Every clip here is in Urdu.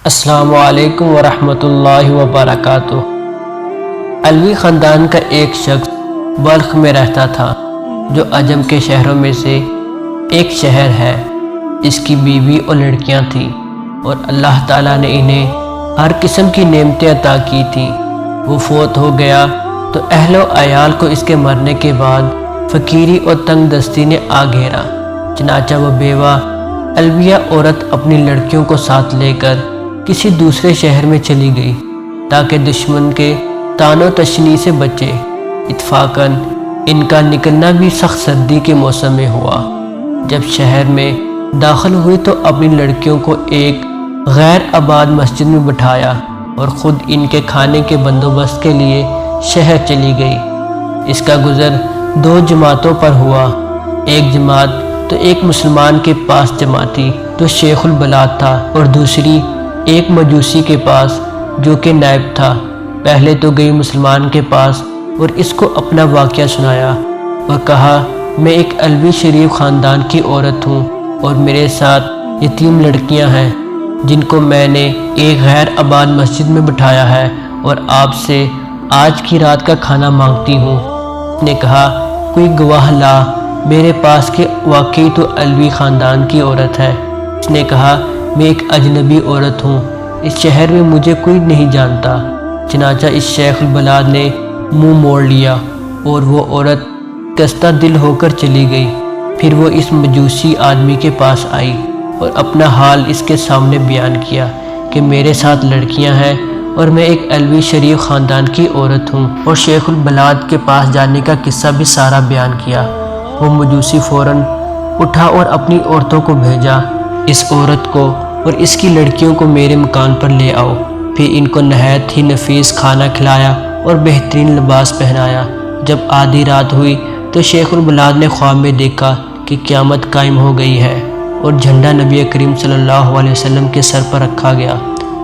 السلام علیکم ورحمۃ اللہ وبرکاتہ۔ علوی خاندان کا ایک شخص بلخ میں رہتا تھا، جو عجم کے شہروں میں سے ایک شہر ہے۔ اس کی بیوی اور لڑکیاں تھیں، اور اللہ تعالیٰ نے انہیں ہر قسم کی نعمتیں عطا کی تھیں۔ وہ فوت ہو گیا تو اہل و عیال کو اس کے مرنے کے بعد فقیری اور تنگ دستی نے آ گھیرا۔ چنانچہ وہ بیوہ علویہ عورت اپنی لڑکیوں کو ساتھ لے کر کسی دوسرے شہر میں چلی گئی، تاکہ دشمن کے طعن و تشنیع سے بچے۔ اتفاقاً ان کا نکلنا بھی سخت سردی کے موسم میں ہوا۔ جب شہر میں داخل ہوئی تو اپنی لڑکیوں کو ایک غیر آباد مسجد میں بٹھایا اور خود ان کے کھانے کے بندوبست کے لیے شہر چلی گئی۔ اس کا گزر دو جماعتوں پر ہوا۔ ایک جماعت تو ایک مسلمان کے پاس جمع تھی جو شیخ البلاد تھا، اور دوسری ایک مجوسی کے پاس جو کہ نائب تھا۔ پہلے تو گئی مسلمان کے پاس اور اس کو اپنا واقعہ سنایا اور کہا، میں ایک علوی شریف خاندان کی عورت ہوں، اور میرے ساتھ یتیم لڑکیاں ہیں جن کو میں نے ایک غیر آباد مسجد میں بٹھایا ہے، اور آپ سے آج کی رات کا کھانا مانگتی ہوں۔ اس نے کہا، کوئی گواہ لا میرے پاس کہ واقعی تو علوی خاندان کی عورت ہے۔ اس نے کہا، میں ایک اجنبی عورت ہوں، اس شہر میں مجھے کوئی نہیں جانتا۔ چنانچہ اس شیخ البلاد نے منہ موڑ لیا اور وہ عورت کستہ دل ہو کر چلی گئی۔ پھر وہ اس مجوسی آدمی کے پاس آئی اور اپنا حال اس کے سامنے بیان کیا کہ میرے ساتھ لڑکیاں ہیں اور میں ایک علوی شریف خاندان کی عورت ہوں، اور شیخ البلاد کے پاس جانے کا قصہ بھی سارا بیان کیا۔ وہ مجوسی فوراً اٹھا اور اپنی عورتوں کو بھیجا، اس عورت کو اور اس کی لڑکیوں کو میرے مکان پر لے آؤ۔ پھر ان کو نہایت ہی نفیس کھانا کھلایا اور بہترین لباس پہنایا۔ جب آدھی رات ہوئی تو شیخ البلاد نے خواب میں دیکھا کہ قیامت قائم ہو گئی ہے، اور جھنڈا نبی کریم صلی اللہ علیہ وسلم کے سر پر رکھا گیا،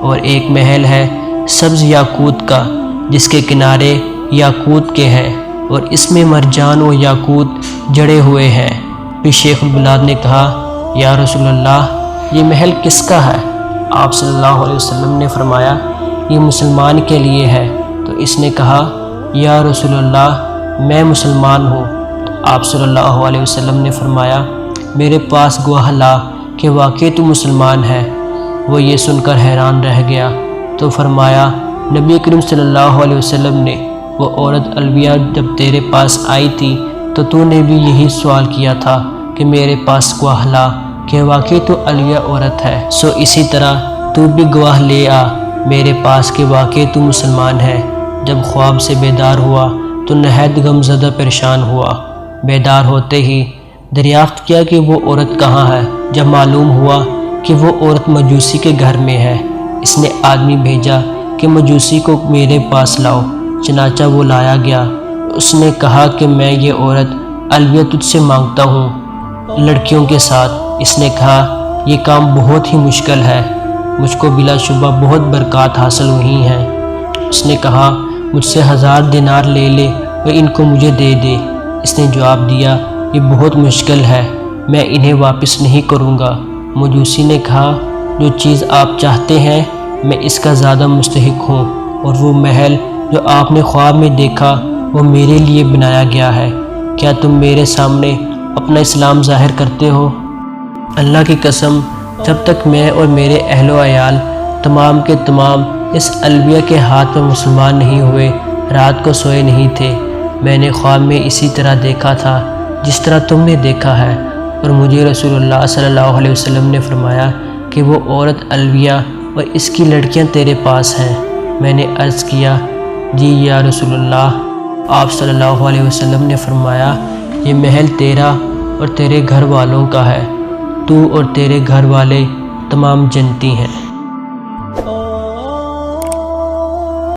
اور ایک محل ہے سبز یاقوت کا جس کے کنارے یاقوت کے ہیں، اور اس میں مرجان و یاقوت جڑے ہوئے ہیں۔ پھر شیخ البلاد نے کہا، یا رسول اللہ، یہ محل کس کا ہے؟ آپ صلی اللہ علیہ وسلم نے فرمایا، یہ مسلمان کے لیے ہے۔ تو اس نے کہا، یا رسول اللہ، میں مسلمان ہوں۔ تو آپ صلی اللہ علیہ وسلم نے فرمایا، میرے پاس گواہ لا کہ واقعی تو مسلمان ہے۔ وہ یہ سن کر حیران رہ گیا، تو فرمایا، نبی کریم صلی اللہ علیہ وسلم نے، وہ عورت علویہ جب تیرے پاس آئی تھی تو نے بھی یہی سوال کیا تھا کہ میرے پاس گواہ لا کہ واقعی تو علویہ عورت ہے، سو اسی طرح تو بھی گواہ لے آ میرے پاس کہ واقعی تو مسلمان ہے۔ جب خواب سے بیدار ہوا تو نہایت غم زدہ پریشان ہوا۔ بیدار ہوتے ہی دریافت کیا کہ وہ عورت کہاں ہے۔ جب معلوم ہوا کہ وہ عورت مجوسی کے گھر میں ہے، اس نے آدمی بھیجا کہ مجوسی کو میرے پاس لاؤ۔ چنانچہ وہ لایا گیا۔ اس نے کہا کہ میں یہ عورت علویہ تجھ سے مانگتا ہوں لڑکیوں کے ساتھ۔ اس نے کہا، یہ کام بہت ہی مشکل ہے، مجھ کو بلا شبہ بہت برکات حاصل ہوئی ہیں۔ اس نے کہا، مجھ سے 1000 دینار لے لے اور ان کو مجھے دے دے۔ اس نے جواب دیا، یہ بہت مشکل ہے، میں انہیں واپس نہیں کروں گا۔ مجوسی نے کہا، جو چیز آپ چاہتے ہیں میں اس کا زیادہ مستحق ہوں، اور وہ محل جو آپ نے خواب میں دیکھا وہ میرے لیے بنایا گیا ہے۔ کیا تم میرے سامنے اپنا اسلام ظاہر کرتے ہو؟ اللہ کی قسم، جب تک میں اور میرے اہل و عیال تمام کے تمام اس علویہ کے ہاتھ میں مسلمان نہیں ہوئے، رات کو سوئے نہیں تھے۔ میں نے خواب میں اسی طرح دیکھا تھا جس طرح تم نے دیکھا ہے، اور مجھے رسول اللہ صلی اللہ علیہ وسلم نے فرمایا کہ وہ عورت علویہ اور اس کی لڑکیاں تیرے پاس ہیں۔ میں نے عرض کیا، جی یا رسول اللہ۔ آپ صلی اللہ علیہ وسلم نے فرمایا، یہ محل تیرا اور تیرے گھر والوں کا ہے، تو اور تیرے گھر والے تمام جنتی ہیں۔